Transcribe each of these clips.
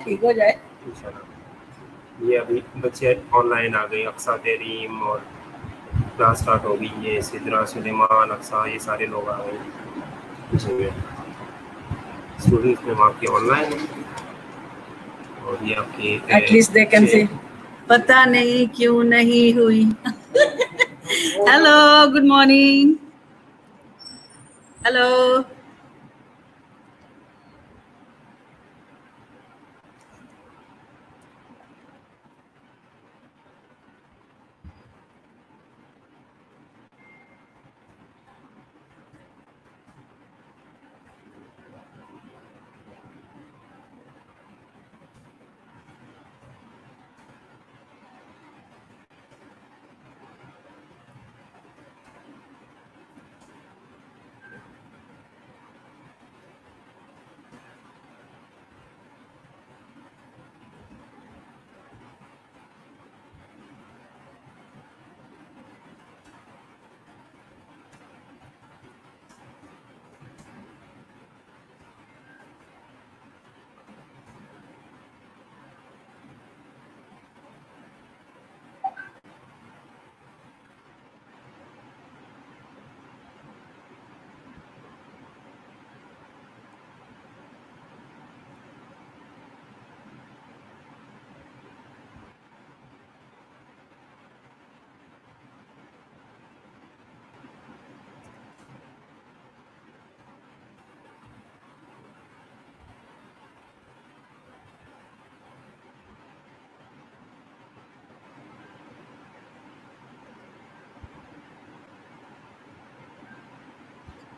ठीक हो जाए इंशाल्लाह। ये अभी बच्चे ऑनलाइन आ गए, अक्सा तरीम और क्लास स्टार्ट हो गई, ये सिद्रा सुलेमान अक्सा ये सारे लोग आ गए जिसमें स्टूडेंट्स में आपके ऑनलाइन और ये आपके एटलीस्ट दे कैन से पता नहीं क्यों नहीं हुई। Hello good morning. Hello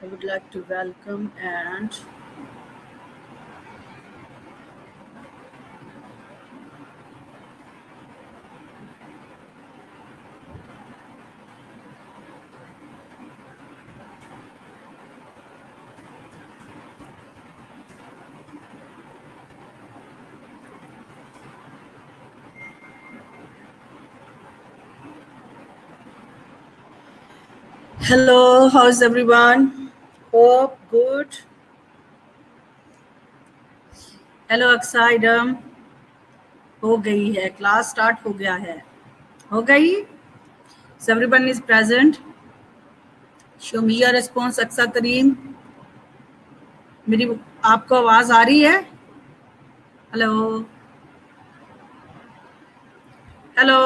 I would like to welcome and hello, how's everyone? Hope good. Hello अक्साइडम, हो गई है क्लास स्टार्ट हो गया है, हो गई। Everyone is present. Show me your response. Aqsa Tareem, मेरी आपको आवाज आ रही है? Hello hello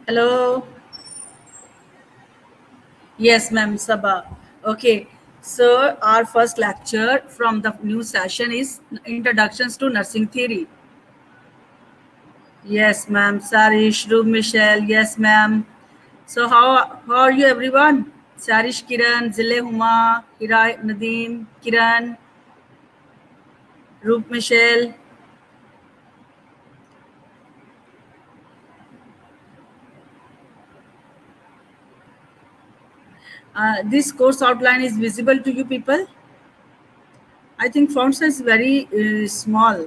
hello. Yes, ma'am, Sabha. Okay, so our first lecture from the new session is Introductions to Nursing Theory. Yes, ma'am. Sarish, Rub, Michelle. Yes, ma'am. So how are you, everyone? Sarish, Kiran, Zile, Huma, Hira, Nadeem, Kiran, Rub, Michelle. This course outline is visible to you people. I think font size is very small.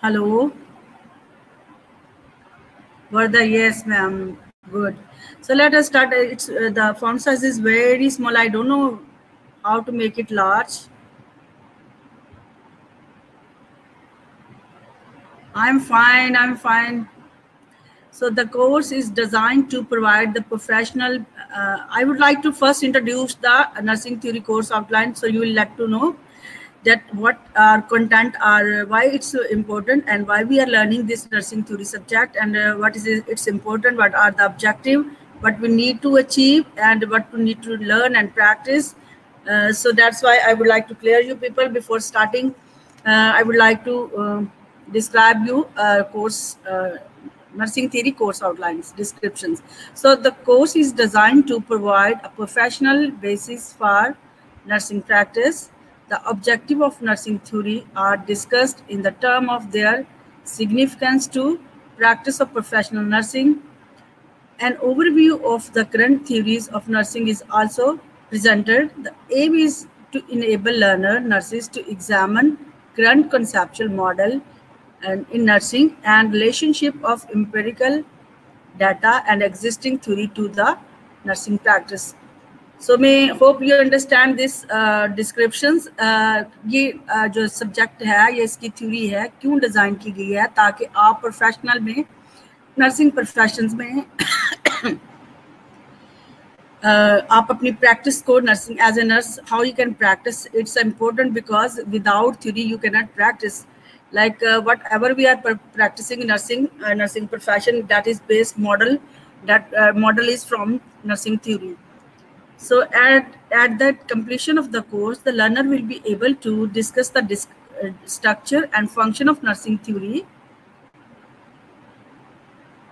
Hello. Varda, yes, ma'am. Good. So let us start. It's the font size is very small. I don't know how to make it large. I'm fine. I'm fine. So the course is designed to provide the professional. I would like to first introduce the nursing theory course outline, so you will let to know that what our content are, why it's so important, and why we are learning this nursing theory subject, and what is it's important, what are the objective, what we need to achieve, and what we need to learn and practice. So that's why I would like to clear you people before starting. I would like to describe you course nursing theory course outlines descriptions. So the course is designed to provide a professional basis for nursing practice. The objective of nursing theory are discussed in the term of their significance to practice of professional nursing. An overview of the current theories of nursing is also presented. The aim is to enable nurses to examine current conceptual model and in nursing and relationship of empirical data and existing theory to the nursing practice. So may hope you understand this descriptions. ये जो subject है ये इसकी theory है क्यों design की गई है ताकि आप प्रोफेशनल में नर्सिंग प्रोफेशंस में आप अपनी प्रैक्टिस को nursing as a nurse how you can practice it's important because without theory you can not practice like whatever we are practicing nursing profession, that is based model, that model is from nursing theory. So at the completion of the course, the learner will be able to discuss the structure and function of nursing theory.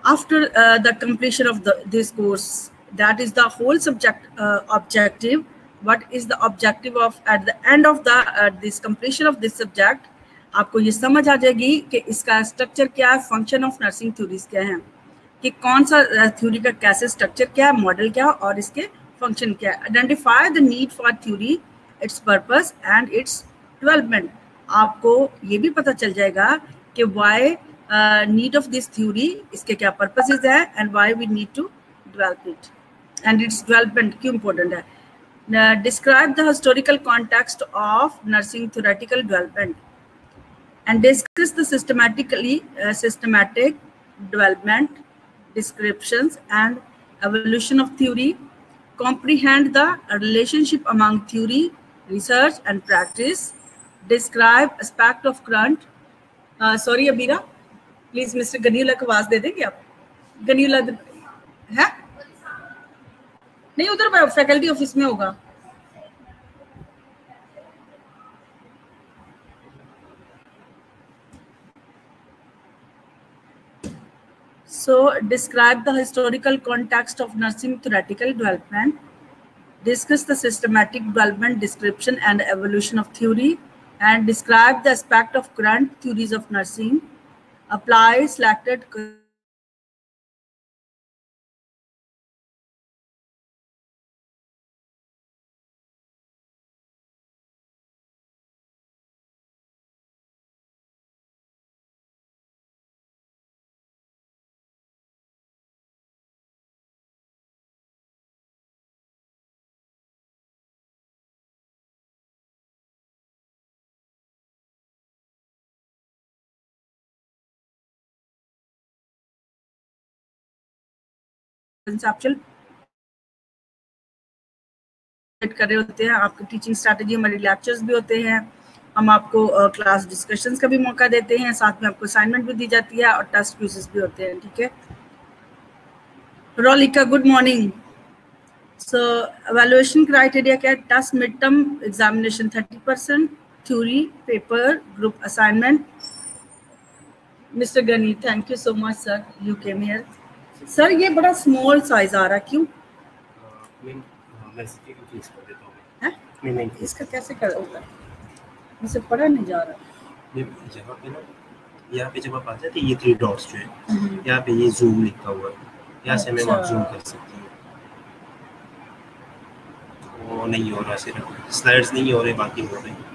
After the completion of this course, that is the whole subject objective. What is the objective of at the end of the this completion of this subject? आपको ये समझ आ जाएगी कि इसका structure क्या है, function of nursing theories क्या है, कि कौन सा थ्योरी का कैसे स्ट्रक्चर क्या है, मॉडल क्या और इसके फंक्शन क्या है. Identify the need for theory, its purpose and its development. आपको ये भी पता चल जाएगा कि why need of this theory, इसके क्या पर्पसेस है and why we need to develop it and its development क्यों इम्पोर्टेंट है. Describe the historical context of nursing theoretical development and discuss the systematic development, descriptions and evolution of theory. Comprehend the relationship among theory, research and practice. Describe aspect of current. Sorry Abira, please Mr. Ganiyullah को आवाज दे देंगे आप. Ganiyullah है नहीं, उधर faculty office में होगा. So describe the historical context of nursing theoretical development. Discuss the systematic development, description and evolution of theory, and describe the aspect of current theories of nursing. Apply selected conceptual कर रहे होते हैं. आपकी teaching strategy, हमारे lectures भी होते हैं, हम आपको क्लास डिस्कशंस का भी मौका देते हैं, साथ में आपको असाइनमेंट भी दी जाती है और टेस्ट क्विज़ेस भी होते हैं. ठीक है रोलिका, good morning. So evaluation criteria क्या है? Test, mid term examination 30%, theory, paper, group assignment. Mister Gani, thank you so much sir, you came here. Sir ये बड़ा स्मॉल साइज आ रहा, क्यों? इसका कैसे कर होता है? मुझे पढ़ा नहीं जा रहा. जहाँ पे ना, यहाँ पे जब आप आ जाते ये 3 डॉट्स जो है, यहाँ पे ये जूम लिखा हुआ है, यहाँ से मैं आप जूम कर सकती हूँ. वो नहीं हो रहा, सिर्फ स्लाइड्स नहीं हो रहे, बाकी हो रहे.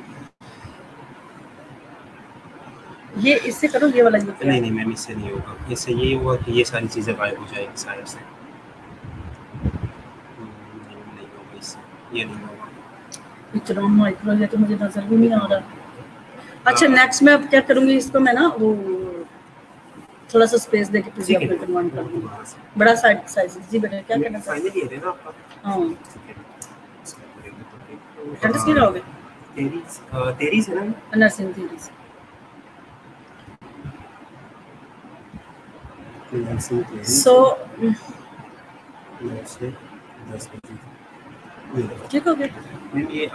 ये इससे करो, ये वाला नहीं नहीं मैम, इससे नहीं होगा. इससे ये हुआ कि ये सारी चीज़ें गायब हो जाएगी साइड से. नहीं होगा इससे, ये नहीं होगा. इतना माइक्रो है तो मुझे नजर भी नहीं आ रहा. अच्छा नेक्स्ट मैं अब क्या करूँगी, इसको मैं ना वो थोड़ा सा स्पेस देके पीसीएफ पे कन्वर्ट कर दूँगी. बड़ा साइज जी बेटा, क्या करना है? फाइनली ये देना आपका. हाँ कंटेस्ट की रहोगे तेरी से ना नर्सिंग थ्योरीज. So ठीक हो गया मैम. ये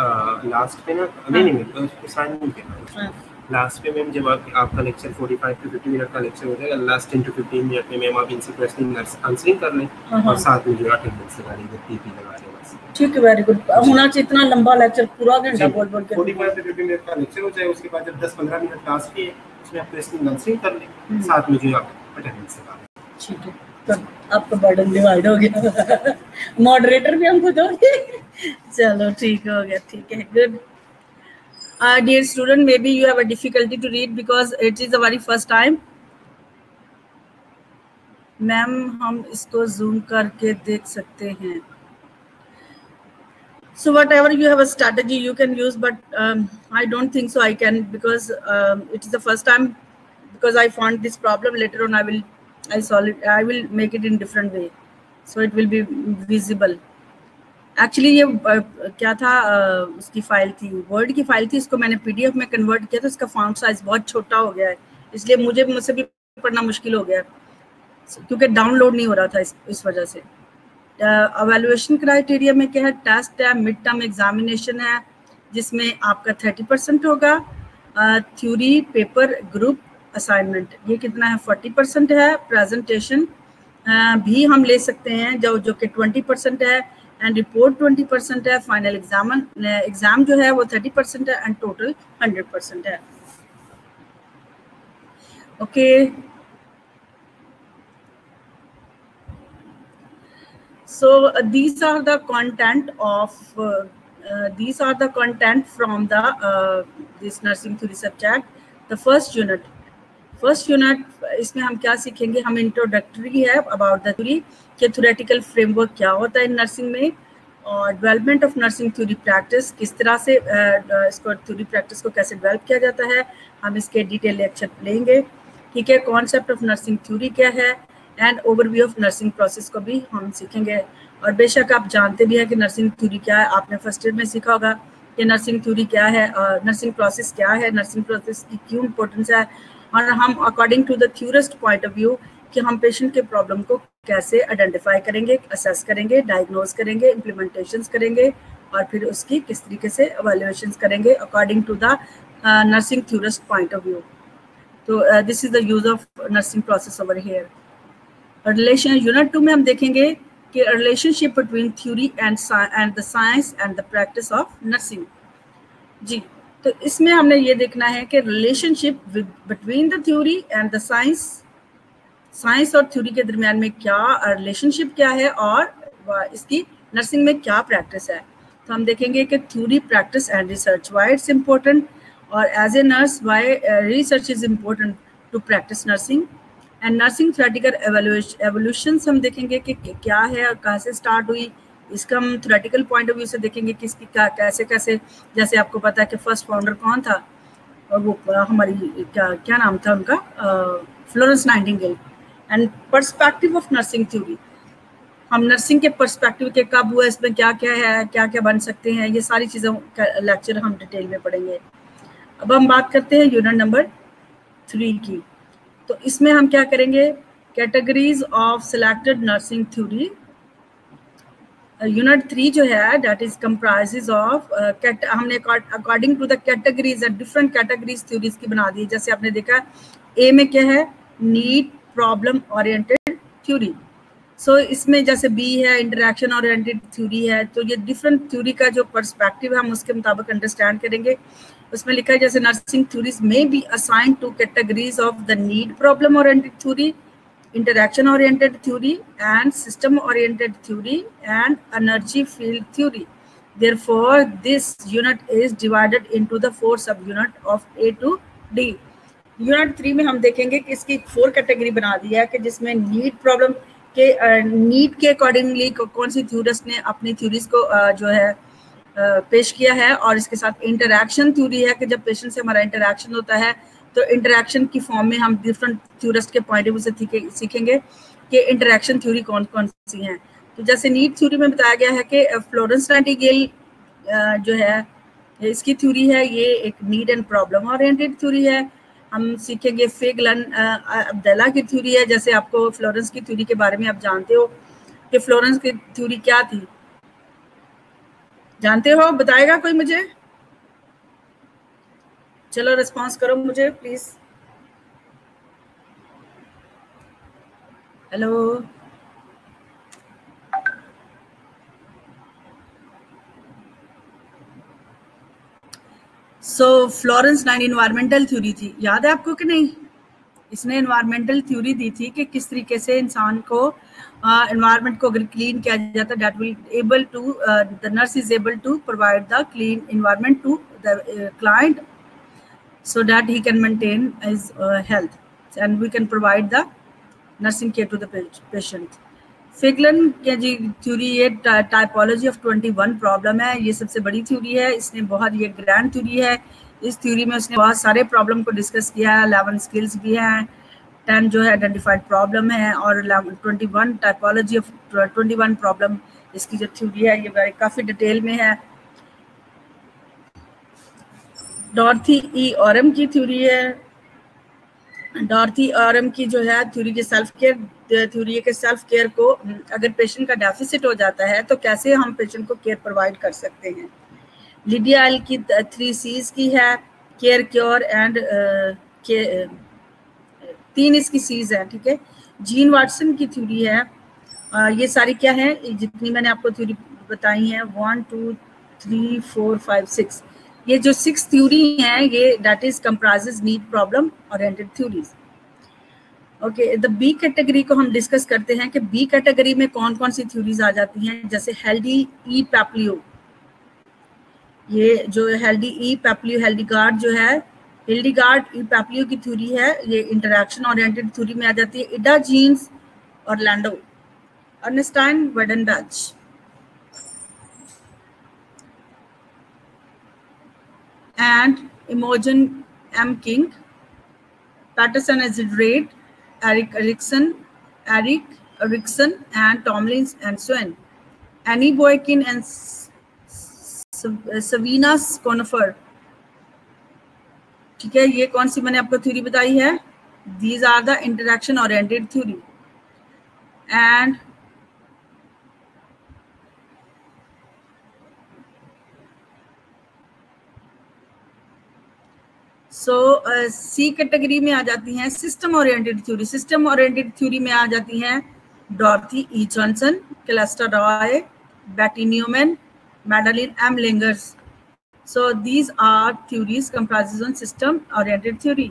लास्ट पे ना, नहीं उसको साइन नहीं करना. लास्ट पे मैम जब आपका लेक्चर 45 to 50 मिनट का लेक्चर हो जाएगा, लास्ट 10 to 15 मिनट में मैम आप इनसे क्वेश्चन आंसरिंग कर लें और साथ में जो अटेंडेंस लगा लेंगे, टीपी लगा लें बस. ठीक है, वेरी गुड. होना चाहिए इतना लंबा लेक्चर, पूरा घंटा बोल बोल के 45 to 50 मिनट का लेक्चर हो जाए. उसके बाद जब 10-15 मिनट क्लास की है, उसमें आप क्वेश्चन आंसरिंग कर लें, साथ में जो आप अटेंडेंस लगा दें। ठीक है, तो आपका बर्डन डिवाइड हो गया। मॉडरेटर भी हमको दोगे? चलो ठीक हो गया, ठीक है, good. Dear student, maybe you have a difficulty to read because it is the very first time. Ma'am हम इसको जूम करके देख सकते हैं. So whatever you have a strategy you can use, but I don't think so I can, because it is the first time, because I found this problem. Later on I solve it. I will make it in different way, so it will be visible. Actually ये क्या था, उसकी file थी, word की file थी, इसको मैंने PDF में कन्वर्ट किया, तो इसका फॉन्ट साइज बहुत छोटा हो गया है, इसलिए मुझसे भी पढ़ना मुश्किल हो गया, क्योंकि डाउनलोड नहीं हो रहा था इस वजह से. एवेल्युएशन क्राइटेरिया में क्या है, टेस्ट है, मिड टर्म एग्जामिनेशन है, जिसमें आपका 30% होगा, थ्योरी पेपर ग्रुप असाइनमेंट ये कितना है, 40% है, प्रेजेंटेशन भी हम ले सकते हैं जो कि 20% है, एंड रिपोर्ट 20% है, फाइनल एग्जाम जो है वो 30% है, एंड टोटल 100% है. Okay, so these are the content from the this nursing theory subject. The first unit इसमें हम क्या सीखेंगे, हम इंट्रोडक्टरी है अबाउट द थ्योरी के थ्योरेटिकल फ्रेमवर्क क्या होता है नर्सिंग में, और development of nursing theory practice, किस तरह से इसको थ्योरी प्रैक्टिस को कैसे डेवलप किया जाता है, हम इसके डिटेल लेक्चर लेंगे. ठीक है, कॉन्सेप्ट ऑफ नर्सिंग थ्योरी क्या है, and overview of nursing process को भी हम सीखेंगे. और बेशक आप जानते भी हैं कि नर्सिंग थ्योरी क्या है, आपने फर्स्ट ईयर में सीखा होगा कि नर्सिंग थ्योरी क्या है, नर्सिंग प्रोसेस क्या है, नर्सिंग प्रोसेस की क्यों इम्पोर्टेंस है, और हम according to the theorist point of view कि हम पेशेंट के प्रॉब्लम को कैसे आइडेंटिफाई करेंगे, असेस करेंगे, डायग्नोज करेंगे, इम्प्लीमेंटेशंस करेंगे, और फिर उसकी किस तरीके से एवेल्युएशंस करेंगे according to the nursing theorist point of view. तो this is the use of nursing process over here. Relation unit 2 में हम देखेंगे कि relationship between theory and the science and the practice of nursing. जी, तो इसमें हमने ये देखना है कि relationship between the theory and the science और थ्योरी के दरमियान में क्या रिलेशनशिप क्या है, और इसकी नर्सिंग में क्या प्रैक्टिस है. तो हम देखेंगे कि theory practice and research, why it's important, और as a nurse why research is important to practice nursing, and nursing theoretical evolution हम देखेंगे कि क्या है और कहाँ से स्टार्ट हुई, इसका हम थ्योरेटिकल पॉइंट ऑफ व्यू से देखेंगे कि इसकी कैसे, जैसे आपको पता है कि फर्स्ट फाउंडर कौन था, और वो हमारी क्या नाम था उनका, Florence Nightingale. And perspective of nursing theory, हम नर्सिंग के पर्सपेक्टिव के कब हुआ, इसमें क्या क्या है, क्या क्या बन सकते हैं, ये सारी चीज़ों का लेक्चर हम डिटेल में पढ़ेंगे. अब हम बात करते हैं यूनिट नंबर 3 की. तो इसमें हम क्या करेंगे, categories of selected nursing theory. Unit 3 जो है दैट इज कंप्राइजेज ऑफ, हमने according to the categories different categories theories की बना दी. जैसे आपने देखा ए में क्या है, नीड प्रॉब्लम ओरिएंटेड थ्योरी. सो इसमें जैसे बी है इंटरेक्शन ओरिएंटेड थ्योरी है. तो ये डिफरेंट थ्योरी का जो पर्सपेक्टिव है हम उसके मुताबिक अंडरस्टैंड करेंगे. उसमें लिखा है जैसे नर्सिंग थ्योरीज में be assign two categories of the need problem oriented theory, interaction oriented theory, and system oriented theory, and energy field theory. Therefore this unit is divided into the 4 subunit of A to D. Unit 3 में हम देखेंगे कि इसकी 4 category बना दी है कि जिसमें need problem के नीड के अकॉर्डिंगली कौन सी थ्योरिस्ट ने अपनी थ्योरीज को जो है पेश किया है, और इसके साथ इंटरैक्शन थ्योरी है कि जब पेशेंट से हमारा इंटरैक्शन होता है तो इंटरैक्शन की फॉर्म में हम डिफरेंट थ्योरिस्ट के पॉइंट ऑफ व्यू से सीखेंगे कि इंटरैक्शन थ्योरी कौन कौन सी हैं. तो जैसे नीड थ्योरी में बताया गया है कि फ्लोरेंस नाइटिंगेल जो है इसकी थ्योरी है, ये एक need and problem oriented theory है. हम सीखेंगे फेगलन अब्दुल्ला की थ्योरी है. जैसे आपको फ्लोरेंस की थ्योरी के बारे में आप जानते हो कि फ्लोरेंस की थ्योरी क्या थी, जानते हो, बताएगा कोई मुझे? चलो रिस्पॉन्स करो मुझे please. Hello, so Florence Nightingale environmental theory थी, याद है आपको कि नहीं? इसने एनवायरमेंटल थ्योरी दी थी कि किस तरीके से इंसान को एनवायरनमेंट को अगर क्लीन किया जाता है, that will able to the nurse is able to provide the clean environment to the client so that he can maintain his health and we can provide the nursing care to the patient. फिगलन के जी theory, ये typology of 21 problem है, ये सबसे बड़ी theory है। इसने बहुत, ये ग्रैंड थ्योरी है। इस थ्योरी में उसने बहुत सारे प्रॉब्लम को डिस्कस किया है। 11 स्किल्स भी हैं, 10 जो है आइडेंटिफाइड प्रॉब्लम है, और 21 टाइपोलॉजी ऑफ 21 प्रॉब्लम इसकी जो थ्योरी है ये काफ़ी डिटेल में है। डॉर्थी ई ऑरम की थ्योरी है। डॉर्थी ऑरम की जो है थ्योरी के सेल्फ केयर थ्योरी है कि सेल्फ केयर को अगर पेशेंट का डेफिसिट हो जाता है तो कैसे हम पेशेंट को केयर प्रोवाइड कर सकते हैं। लिडिया एल की 3 C's की है, केयर, क्योर एंड 3 इसकी C's है, ठीक है। जीन वाटसन की थ्योरी है। ये सारी क्या है, जितनी मैंने आपको थ्योरी बताई हैं 1 2 3 4 5 6, ये जो 6 थ्योरी हैं ये that is comprises need problem oriented theories. Okay, the B category को हम डिस्कस करते हैं कि बी कैटेगरी में कौन कौन सी थ्योरीज आ जाती हैं। जैसे हेल्दी ई पैप्लियो, ये जो हेल्दी ई पैप्लियो, हेल्डीगार्ड जो है, हिल्डीगार्ड ई पैप्लियो की थ्योरी है, ये इंटरैक्शन ओरिएंटेड थ्योरी में आ जाती है। इडा जीन्स और लैंडो, अर्नेस्टाइन वेडनबर्च। And Imogen M. King, Patterson Isidrate, Eric Erikson, and Tomlins and Swen, Annie Boykin and Savina Conifer। ठीक है, ये कौन सी मैंने आपको थ्योरी बताई है? These are the interaction oriented theory। And C category में आ जाती हैं system oriented theory. System oriented theory में आ जाती हैं डॉर्थी ई Johnson, Callista Roy, Betty Neuman, Madeleine M Leininger. So these are theories comprises on system oriented theory.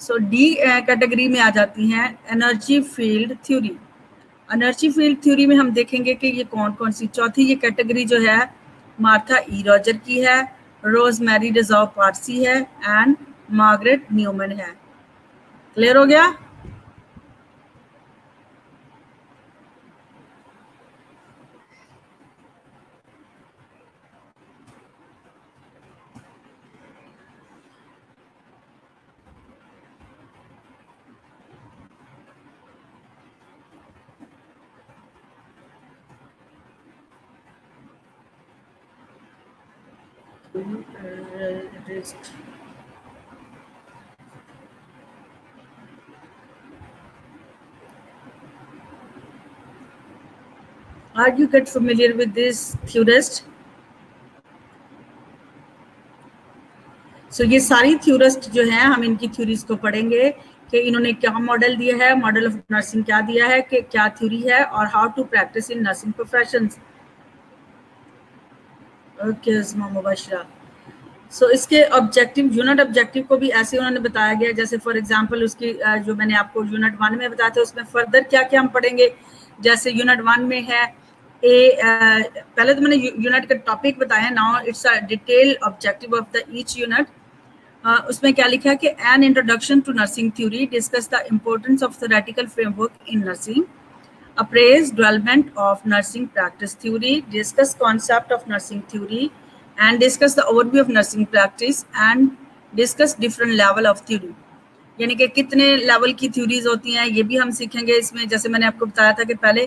So D category में आ जाती हैं energy field theory. Energy field theory में हम देखेंगे कि ये कौन कौन सी। चौथी ये कैटेगरी जो है मार्था ई रॉजर की है, रोजमेरी डिजॉव पारसी है, एंड मार्गरेट न्यूमैन है। क्लियर हो गया? Are you get familiar with this theorist? So ये सारी theorist जो हैं हम इनकी theories को पढ़ेंगे कि इन्होंने क्या मॉडल दिया है, मॉडल ऑफ नर्सिंग क्या दिया है, कि क्या थ्योरी है, और how to practice in nursing professions. Okay Mubashira. So इसके ऑब्जेक्टिव, यूनिट ऑब्जेक्टिव को भी ऐसे उन्होंने बताया गया, जैसे फॉर एग्जांपल उसकी जो मैंने आपको यूनिट 1 में बताया था उसमें फर्दर क्या क्या हम पढ़ेंगे। जैसे यूनिट 1 में है पहले तो मैंने यूनिट का टॉपिक बताया, now it's a detail objective of the each unit. उसमें क्या लिखा है कि an introduction to nursing theory, discuss the importance of theoretical framework in nursing, appraise development of nursing practice theory, discuss concept of nursing theory, and discuss the overview of nursing practice, and discuss different level of theory। यानी कि कितने level की theories होती हैं ये भी हम सीखेंगे इसमें। जैसे मैंने आपको बताया था कि पहले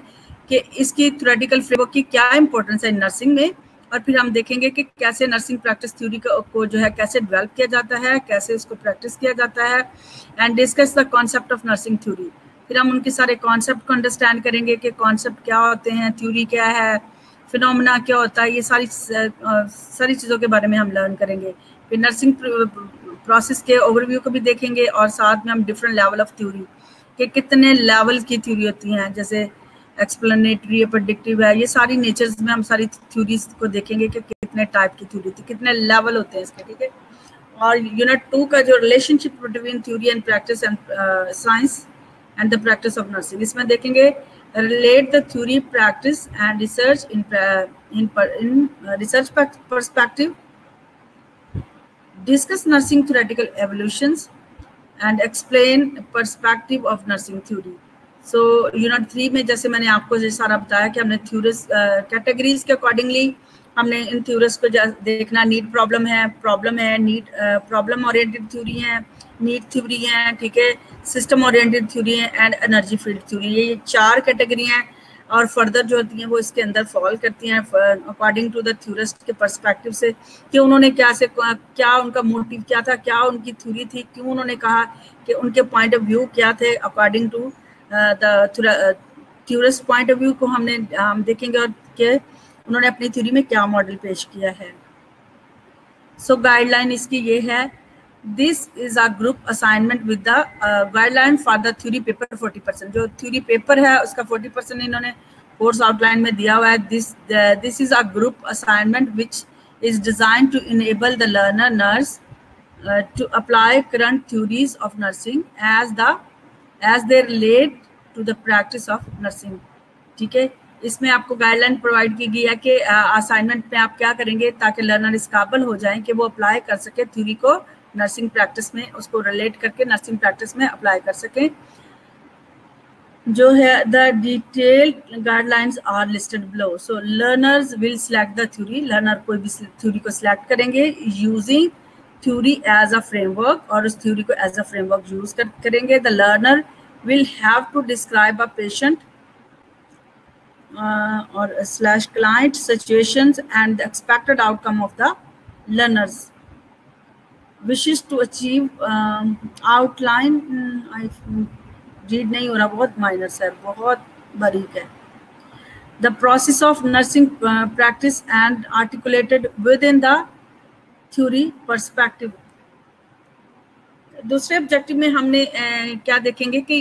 कि इसकी थ्योरेटिकल फ्रेमवर्क की क्या इंपॉर्टेंस है नर्सिंग में, और फिर हम देखेंगे कि कैसे नर्सिंग प्रैक्टिस थ्योरी को जो है कैसे डेवलप किया जाता है, कैसे इसको प्रैक्टिस किया जाता है, and discuss the concept of nursing theory. फिर हम उनके सारे कॉन्सेप्ट को अंडरस्टैंड करेंगे कि कॉन्सेप्ट क्या होते हैं, थ्योरी क्या है, फिनोमेना क्या होता है, ये सारी चीज़ों के बारे में हम लर्न करेंगे। फिर नर्सिंग प्रोसेस के ओवरव्यू को भी देखेंगे, और साथ में हम डिफरेंट लेवल ऑफ थ्योरी के कितने लेवल की थ्योरी होती हैं, जैसे एक्सप्लेनेटरी है, प्रेडिक्टिव है, ये सारी नेचर्स में हम सारी थ्योरीज को देखेंगे कि कितने टाइप की थ्योरी होती है, कितने लेवल होते हैं इसके। ठीक है, और यूनिट 2 का जो relationship between theory and practice and science and the practice of nursing, इसमें देखेंगे relate the theory, practice and research in research perspective, discuss nursing theoretical evolutions and explain perspective of nursing theory. So unit 3 में जैसे मैंने आपको ये सारा बताया कि हमने थ्योरीज कैटेगरीज के अकॉर्डिंगली हमने इन थ्योरीज को देखना, नीड प्रॉब्लम है, नीड प्रॉब्लम ओरिएंटेड थ्योरी है, नीड थ्योरी है, ठीक है, सिस्टम ओरिएंटेड थ्योरी है एंड एनर्जी फील्ड थ्योरी, ये 4 कैटेगरी हैं और फर्दर जो होती हैं वो इसके अंदर फॉल करती हैं अकॉर्डिंग टू द थ्योरिस्ट के पर्सपेक्टिव से कि उन्होंने क्या उनका मोटिव क्या था, क्या उनकी थ्योरी थी, क्यों उन्होंने कहा कि उनके पॉइंट ऑफ व्यू क्या थे according to the theorist point of view को हम देखेंगे और कि उन्होंने अपनी थ्योरी में क्या मॉडल पेश किया है। सो गाइडलाइन इसकी ये है, this is a group assignment with the guideline for the theory paper 40%, जो थ्योरी पेपर है उसका 40% इन्होंने कोर्स आउटलाइन में दिया हुआ है। This is a group assignment which is design to enable the learner nurse to apply current theories of nursing as they relate to the practice of nursing, ठीक है। इसमें आपको गाइडलाइन प्रोवाइड की गई है कि असाइनमेंट में आप क्या करेंगे ताकि लर्नर इस काबिल हो जाएं कि वो अप्लाई कर सके थ्योरी को नर्सिंग प्रैक्टिस में, उसको रिलेट करके नर्सिंग प्रैक्टिस में अप्लाई कर सकें। जो है the detailed guidelines are listed below. So learners will select the theory, learner कोई भी थ्योरी को सिलेक्ट करेंगे using theory as a framework, और उस थ्योरी को एज अ फ्रेमवर्क यूज करेंगे। The learner will have to describe a patient or / client situations and the expected outcome of the learners wishes to achieve outline। I read नहीं हो रहा, बहुत minor sir, बहुत बारीक है। The process of nursing practice and articulated within the theory perspective। दूसरे objective में हमने क्या देखेंगे कि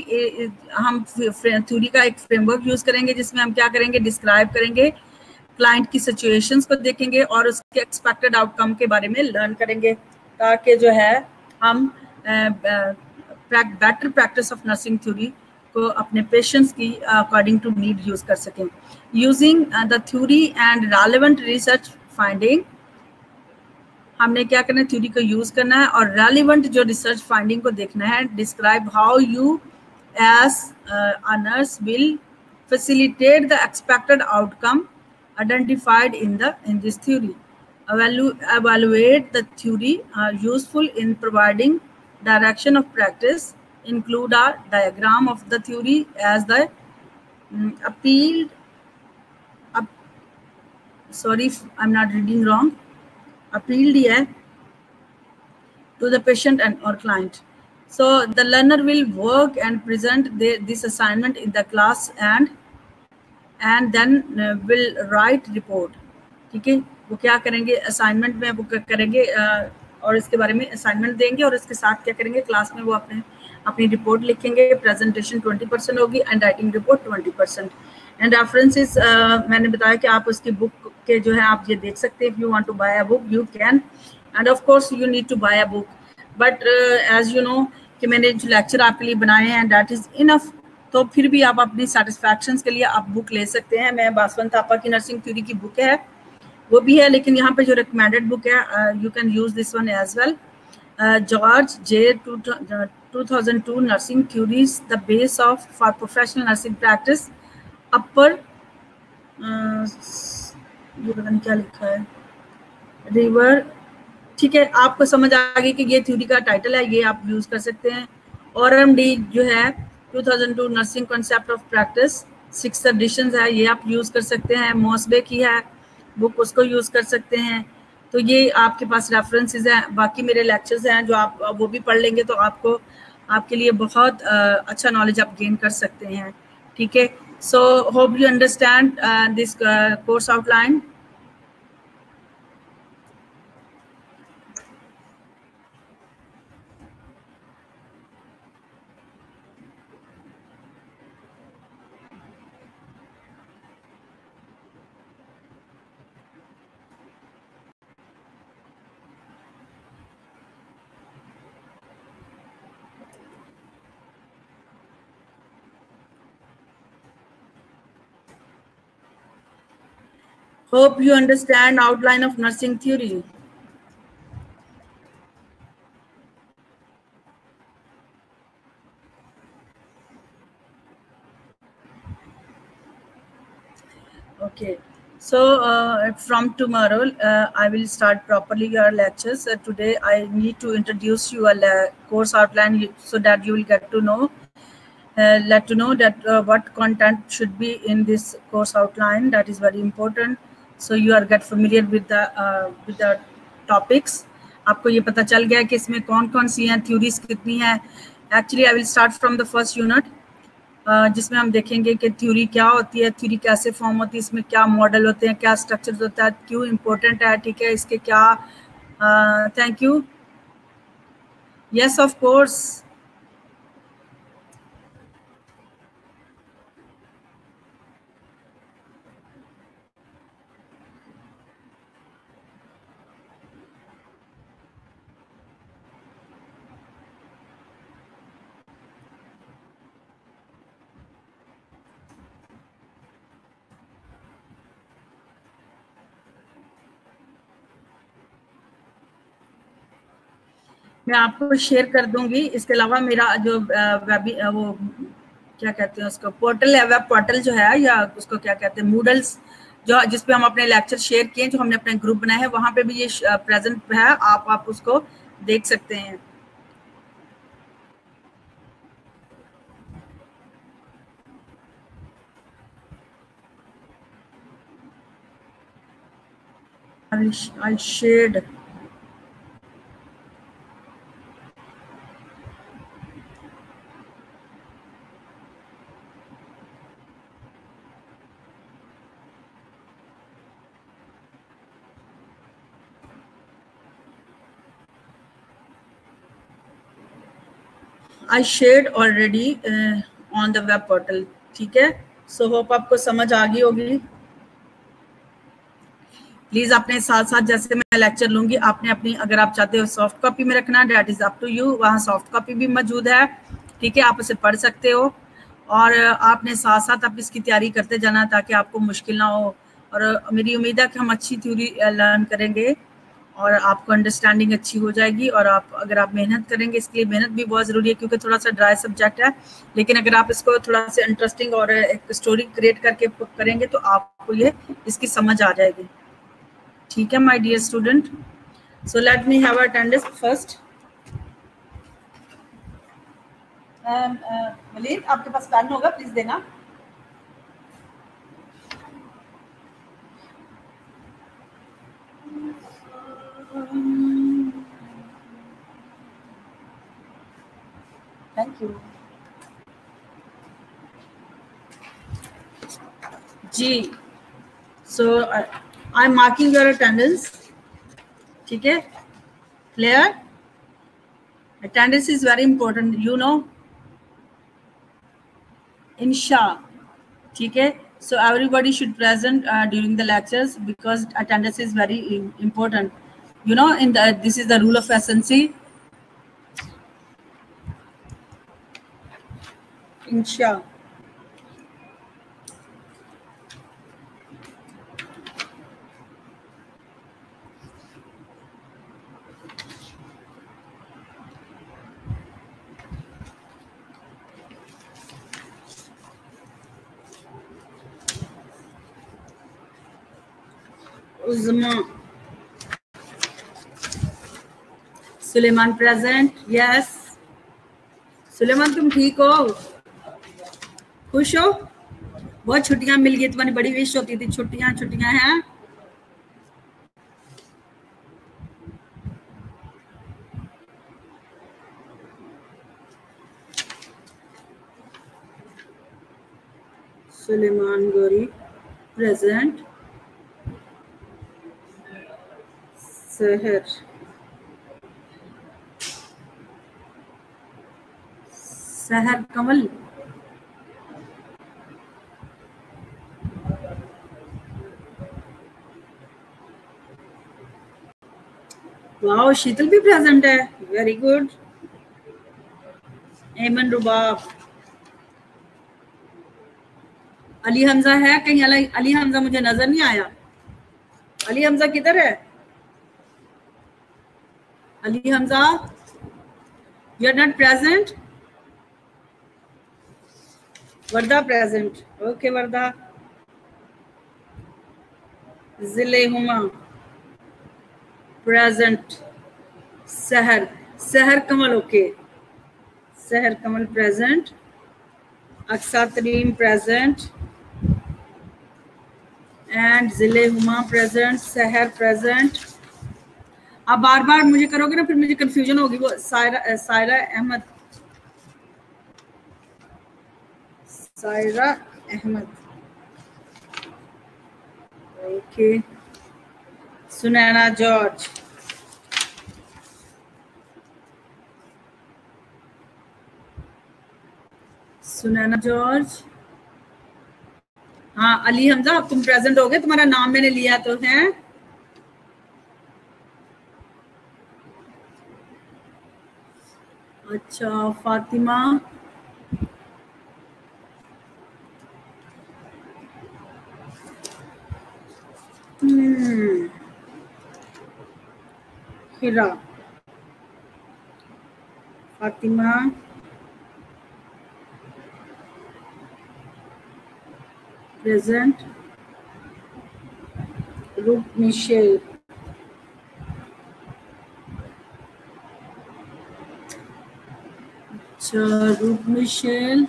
हम थ्योरी का एक फ्रेमवर्क यूज करेंगे जिसमें हम क्या करेंगे, डिस्क्राइब करेंगे, क्लाइंट की सिचुएशंस को देखेंगे और उसके एक्सपेक्टेड आउटकम के बारे में लर्न करेंगे ताकि जो है हम better practice of nursing theory को अपने पेशेंट्स की अकॉर्डिंग टू नीड यूज कर सकें। Using the theory and relevant research finding, हमने क्या करना है, थ्योरी को यूज करना है और रेलिवेंट जो रिसर्च फाइंडिंग को देखना है। Describe how you as a nurse will facilitate the expected outcome identified in this theory. Evaluate the theory useful in providing direction of practice. Include a diagram of the theory as the sorry I'm not reading wrong, appealed here to the patient and or client. So the learner will work and present this assignment in the class and then will write report, ठीक है। वो क्या करेंगे assignment में, वो करेंगे और इसके बारे में असाइनमेंट देंगे और इसके साथ क्या करेंगे, क्लास में वो अपनी रिपोर्ट लिखेंगे। प्रेजेंटेशन 20% होगी and writing report 20%। And references मैंने बताया कि आप उसकी बुक के जो है आप ये देख सकते हैं। If you want to buy a book you can, and of course you need to buy a book, but as you know कि मैंने जो लेक्चर आपके लिए बनाए हैं दैट इज इनफ, तो फिर भी आप अपनी सेटिस्फैक्शन के लिए आप बुक ले सकते हैं। मैं बासवंत थापा की नर्सिंग थ्योरी की बुक है वो भी है, लेकिन यहाँ पे जो रिकमेंडेड बुक है you can use this one as well. George J 2002 nursing theories the base of for professional nursing practice upper, ये पता नहीं क्या लिखा है, रिवर, ठीक है। आपको समझ आ गई कि ये थ्योरी का टाइटल है, ये आप यूज कर सकते हैं। RMD जो है 2002 nursing concept of practice 6 edition है, ये आप यूज कर सकते हैं। मॉसबे की है बुक, उसको यूज कर सकते हैं। तो ये आपके पास रेफरेंसेस हैं। बाकी मेरे लेक्चर्स हैं जो आप वो भी पढ़ लेंगे तो आपके लिए बहुत अच्छा नॉलेज आप गेन कर सकते हैं, ठीक है। So hope you understand this course outline. Hope you understand outline of nursing theory. Okay, so from tomorrow I will start properly your lectures. Today I need to introduce you a course outline so that you will get to know that what content should be in this course outline. That is very important. So you are get familiar with the topics. आपको ये पता चल गया कि इसमें कौन कौन सी हैं, थ्योरीज कितनी हैं. Actually I will start from the first unit, जिसमें हम देखेंगे कि थ्योरी क्या होती है, थ्योरी कैसे फॉर्म होती है, इसमें क्या मॉडल होते हैं, क्या स्ट्रक्चर होता है, क्यों इम्पोर्टेंट है, ठीक है, इसके क्या. Thank you. Yes of course. मैं आपको शेयर कर दूंगी. इसके अलावा मेरा जो वो क्या कहते हैं उसको, पोर्टल है, वेब पोर्टल जो है, या उसको क्या कहते हैं, मूडल्स, जो जिसपे हम अपने लेक्चर शेयर किए, जो हमने अपने ग्रुप बनाया है, वहां पे भी ये प्रेजेंट है. आप उसको देख सकते हैं. I shared. I shared already on the web portal. ठीक है. So hope आपको समझ आ गई होगी. प्लीज अपने साथ साथ, जैसे मैं लेक्चर लूंगी, आपने अपनी, अगर आप चाहते हो सॉफ्ट कॉपी में रखना, date is up to you. वहाँ सॉफ्ट कॉपी भी मौजूद है, ठीक है, आप उसे पढ़ सकते हो. और आपने साथ साथ आप इसकी तैयारी करते जाना ताकि आपको मुश्किल ना हो. और मेरी उम्मीद है कि हम अच्छी थ्योरी लर्न करेंगे और आपको अंडरस्टैंडिंग अच्छी हो जाएगी. और आप, अगर आप मेहनत करेंगे, इसके लिए मेहनत भी बहुत ज़रूरी है क्योंकि थोड़ा सा ड्राई सब्जेक्ट है, लेकिन अगर आप इसको थोड़ा सा इंटरेस्टिंग और एक स्टोरी क्रिएट करके करेंगे तो आपको ये इसकी समझ आ जाएगी. ठीक है my dear student. So let me have attendance first. Waleed, आपके पास पेन होगा, प्लीज देना. थैंक यू जी. So I am marking your attendance. ठीक है, clear. Attendance is very important, you know. Insha, ठीक है. So everybody should present during the lectures because attendance is very important. You know, this is the rule of SNC. Insha. Uzma. Suleman present. Yes Suleman, तुम ठीक हो, खुश हो? बहुत छुट्टियां मिल गई, तुम्हारी बड़ी विश होती थी, छुट्टियां छुट्टियां हैं. सुलेमान गौरी प्रेजेंट. सहर, सहर कमल. वाओ, शीतल भी प्रेजेंट है, वेरी गुड. एमन रुबाब. अली हमजा है कहीं? अली हमजा मुझे नजर नहीं आया. अली हमजा किधर है? Ali Hamza, you are not present. Warda present. Okay Warda. Zile Huma present. Sahar, Sahar Kamal. Okay, Sahar Kamal present. Aqsa Tareem present. And Zile Huma present. सहर प्रेजेंट. आप बार बार मुझे करोगे ना, फिर मुझे कंफ्यूजन होगी. वो Saira Ahmed. Saira Ahmed. Okay. Sunaina George. Sunaina George. हाँ अली हमजा, अब तुम प्रेजेंट हो गए. तुम्हारा नाम मैंने लिया तो है. अच्छा फातिमा. हिरा. फातिमा. प्रेजेंट. रूप मिशेल. अच्छा Roop Michelle.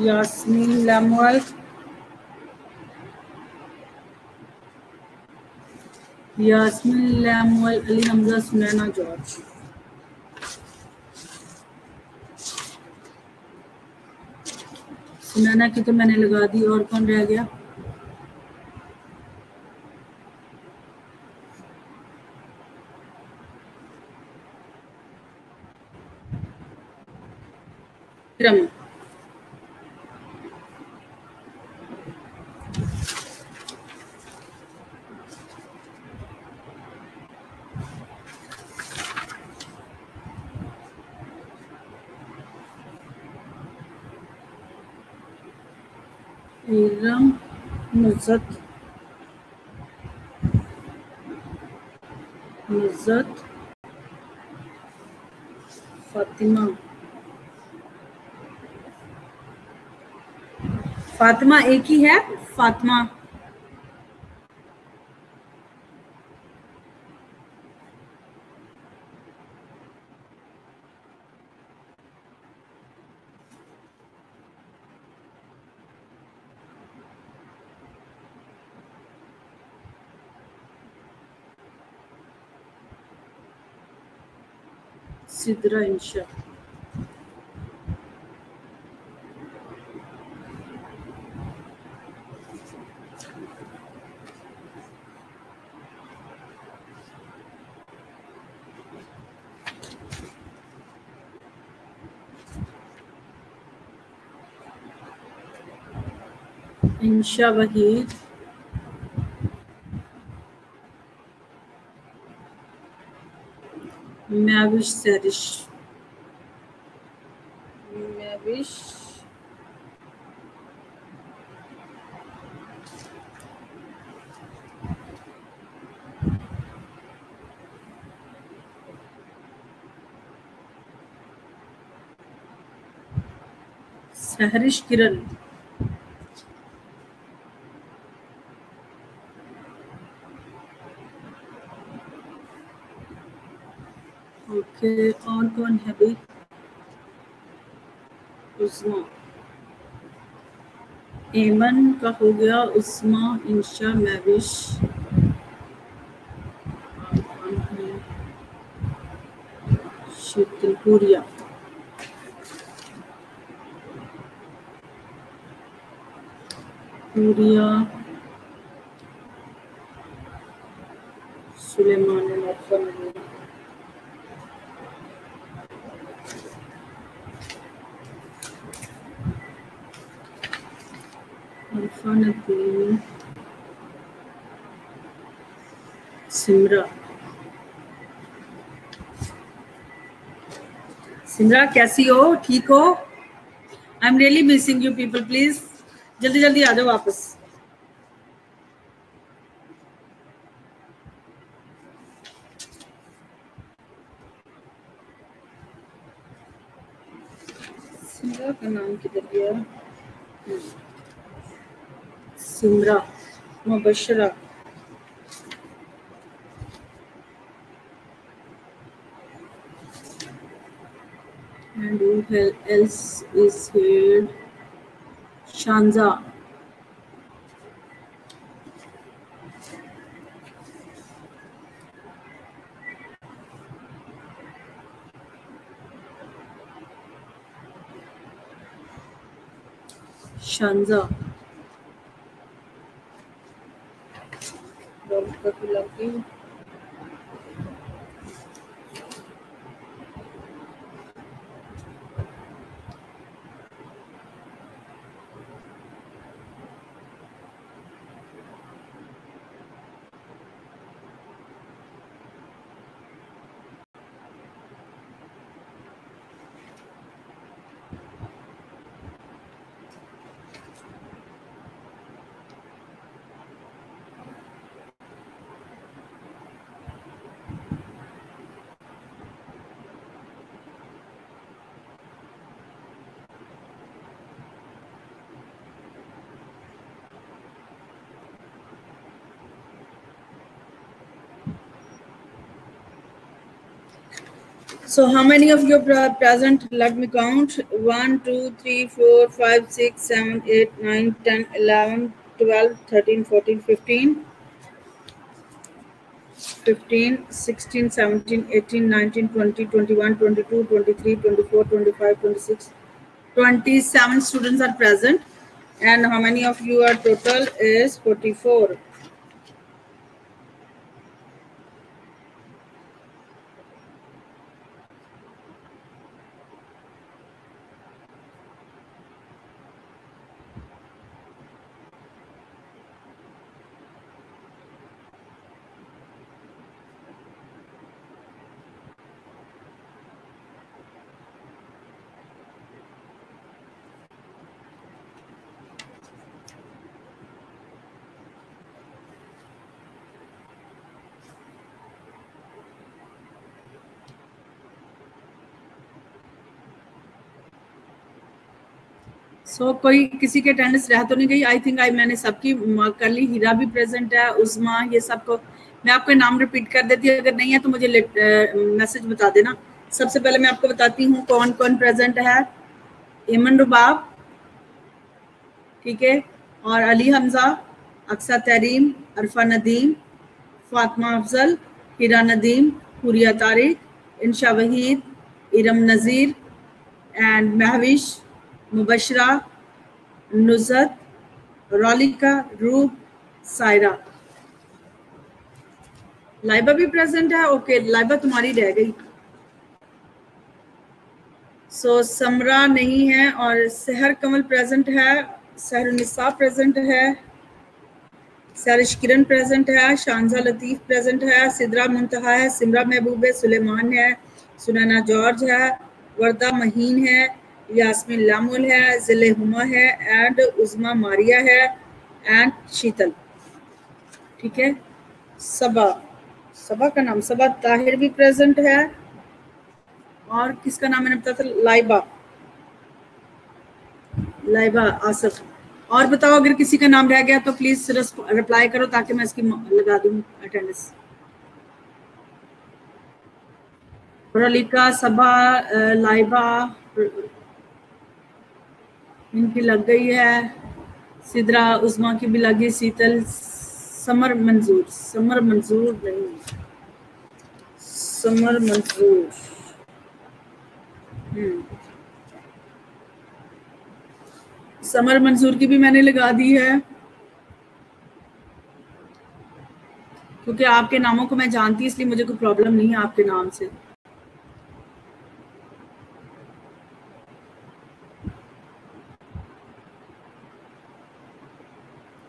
Yasmeen Lemuel. Yasmeen Lemuel. Ali Hamza. Sunaina George. Sunaina की तो मैंने लगा दी. और कौन रह गया? विक्रम. इरम. नुज़त. नुज़त. फातिमा. फातिमा एक ही है. फातिमा. सिद्रा इंशा. इंशा वहीद. मैविश सरिश. मैविश. सहरिश किरण. ओके. और कौन है भाई? उस्मा. एमन का हो गया. उस्मा. इंशा. मैविश. शीतलपुरिया. पूरिया. सुलेमान. अरफान. सिमरा. सिमरा कैसी हो? ठीक हो? I am really missing you people. Please जल्दी जल्दी आ जाओ वापस। सिमरा का नाम किधर गया? Simra, Mubashra, and who else is here? Shanza. Shanza. So how many of you are present? Let me count. 1, 2, 3, 4, 5, 6, 7, 8, 9, 10, 11, 12, 13, 14, 15. 15, 16, 17, 18, 19, 20, 21, 22, 23, 24, 25, 26, 27 students are present. And how many of you are total is 44. सो कोई किसी के अटेंडेंस रह तो नहीं गई? आई थिंक मैंने सबकी mark कर ली। हीरा भी प्रेजेंट है, उस्मा, ये सबको मैं आपको नाम रिपीट कर देती हूँ। अगर नहीं है तो मुझे मैसेज बता देना। सबसे पहले मैं आपको बताती हूँ कौन कौन प्रेजेंट है। इमन रुबाब, ठीक है, और अली हमजा, अक्सा तहरीम, अरफा नदीम, फातिमा अफजल, हीरा नदीम, हुरिया तारिक, इंशा वहीद, इरम नज़ीर एंड महविश, मुबशरा, नुज़त, रॉलिका, रूप, सायरा। लाइबा भी प्रेजेंट है। ओके, लाइबा तुम्हारी रह गई। सो समरा नहीं है और सहर कमल प्रेजेंट है, सहर निसा प्रेजेंट है, सरिश किरण प्रेजेंट है, शानजा लतीफ प्रेजेंट है, सिदरा मुंतहा है, सिमरा महबूब है, सुलेमान है, सुनैना जॉर्ज है, वर्दा महीन है, यास्मीन लामुल है, जिले हुमा है एंड उज़मा मारिया है एंड शीतल, ठीक है। सबा, सबा का नाम सबा ताहिर भी प्रेजेंट है। और किसका नाम मैंने बताया था? लाइबा, लाइबा आसफ। और बताओ अगर किसी का नाम रह गया तो प्लीज रिप्लाई करो ताकि मैं इसकी लगा दूं अटेंडेंस। रलिका, सबा, लाइबा इनकी लग गई है, सिदरा उस्मा की भी लगी, शीतल, समर मंजूर, समर मंजूर नहीं, समर मंजूर, समर मंजूर की भी मैंने लगा दी है क्योंकि आपके नामों को मैं जानती, इसलिए मुझे कोई प्रॉब्लम नहीं है आपके नाम से।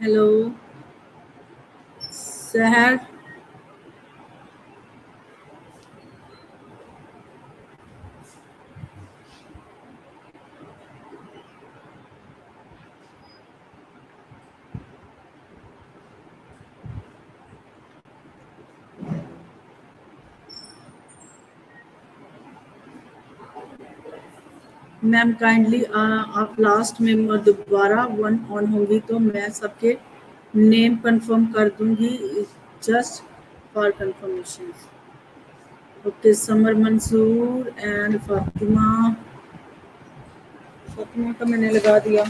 हेलो सहर, मैम काइंडली आप लास्ट में दोबारा वन ऑन होंगी तो मैं सबके नेम कंफर्म कर दूंगी just for confirmation. Okay, Samar Mansoor and Fatima. Fatima का मैंने लगा दिया।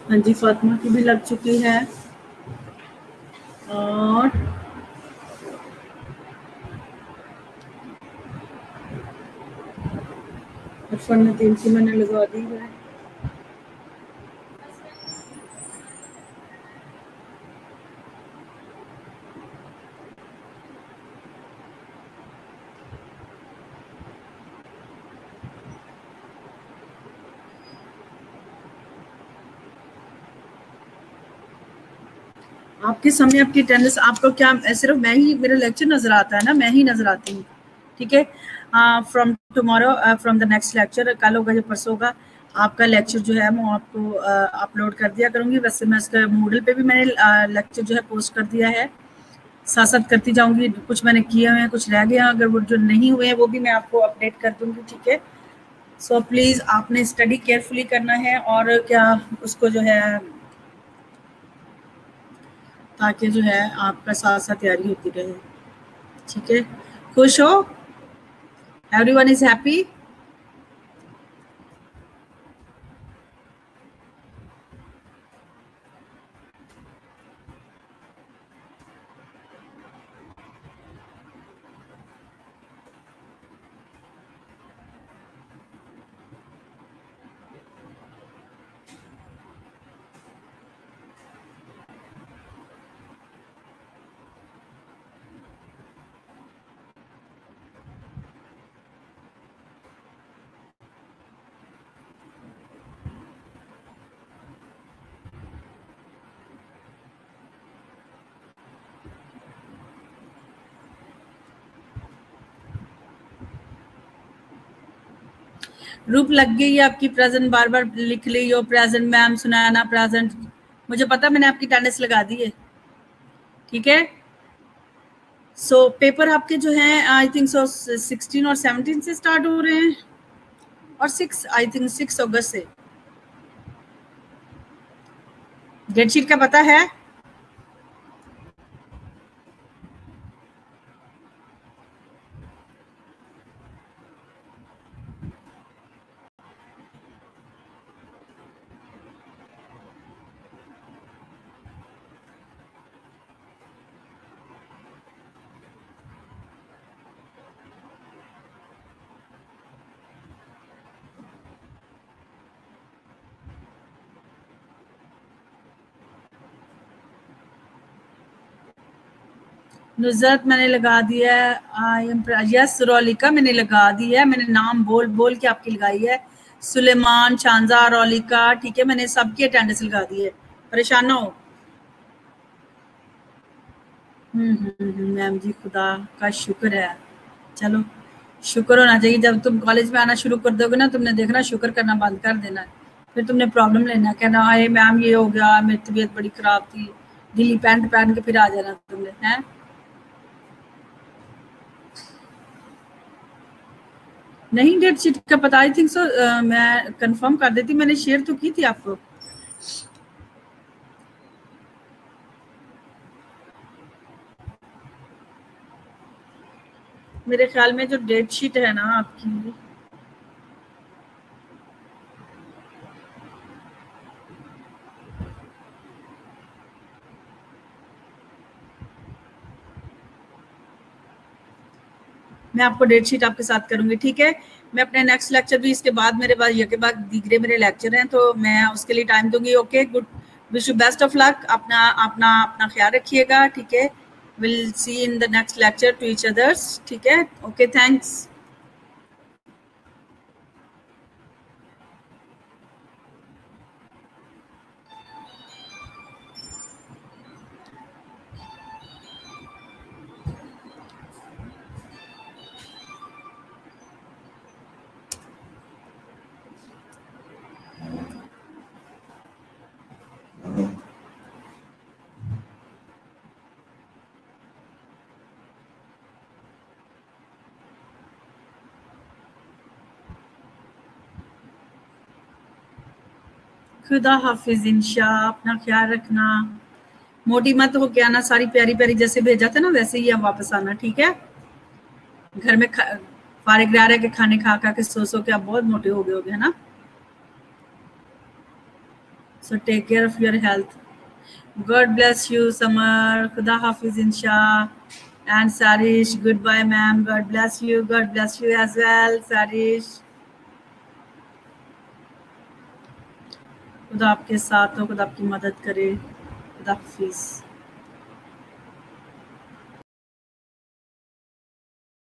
हाँ जी, फातिमा की भी लग चुकी है। और फन की मैंने लगा दी है। आपके सामने आपकी अटेंडेंस, आपको क्या सिर्फ मैं ही, मेरा लेक्चर नजर आता है ना, मैं ही नजर आती हूँ? ठीक है, from tomorrow, from the next lecture, कल होगा या परसों होगा, आपका लेक्चर जो है मैं आपको अपलोड कर दिया करूँगी। वैसे मैं इसका मूडल पे भी मैंने लेक्चर जो है पोस्ट कर दिया है, साथ साथ करती जाऊंगी। कुछ मैंने किए हुए हैं, कुछ रह गए हैं, अगर वो जो नहीं हुए हैं वो भी मैं आपको अपडेट कर दूंगी। ठीक है, सो प्लीज़ आपने स्टडी केयरफुली करना है और क्या उसको जो है, ताकि जो है आपका साथ साथ तैयारी होती रहे। ठीक है, खुश हो? Everyone is happy? रूप लग गई है आपकी, प्रेजेंट बार बार लिख ली हो, प्रेजेंट मैम, सुनाना प्रेजेंट, मुझे पता, मैंने आपकी अटेंडेंस लगा दी है। ठीक है, सो पेपर आपके जो हैं आई थिंक सो 16 और 17 से स्टार्ट हो रहे हैं, और 6 आई थिंक 6 अगस्त से। डेट शीट का पता है? नुजरत मैंने लगा दिया है, आई एम यस, रौलिका मैंने लगा दी है, मैंने नाम बोल बोल के आपकी लगाई है, सुलेमान, शानजा, रौलिका। ठीक है, मैंने सबकी अटेंडेंस लगा दी है, परेशान ना हो। मैम जी, खुदा का शुक्र है। चलो, शुक्र होना चाहिए। जब तुम कॉलेज में आना शुरू कर दोगे ना, तुमने देखना शुक्र करना बंद कर देना है, फिर तुमने प्रॉब्लम लेना, कहना अरे मैम ये हो गया, मेरी तबीयत बड़ी खराब थी, ढीली पैंट पहन के फिर आ जाना तुमने, हैं? नहीं, डेट शीट का पता आई थिंक सो मैं कंफर्म कर देती, मैंने शेयर तो की थी आपको। मेरे ख्याल में जो डेट शीट है ना आपकी, मैं आपको डेट शीट आपके साथ करूंगी। ठीक है, मैं अपने नेक्स्ट लेक्चर भी, इसके बाद मेरे पास ये के बाद दीगरे मेरे लेक्चर हैं, तो मैं उसके लिए टाइम दूंगी। Okay, good, wish you best of luck, अपना अपना अपना ख्याल रखिएगा। ठीक है, will see in the next lecture to each others. ठीक है, ओके, थैंक्स। खुदा हाफिज इंशा, अपना ख्याल रखना, मोटी मत हो के आना, सारी प्यारी प्यारी जैसे भेजा था ना वैसे ही आप वापस आना, ठीक है। घर में फारिग रह के खाने खा खा के सो के आप बहुत मोटे हो गए होगे, है ना। So take care of your health. God bless you Samar, खुदा हाफिज Insha and Sarish, goodbye ma'am, God bless you as well Sarish. खुदा आपके साथ हो, खुदा आपकी मदद करे, खुदा हाफिज।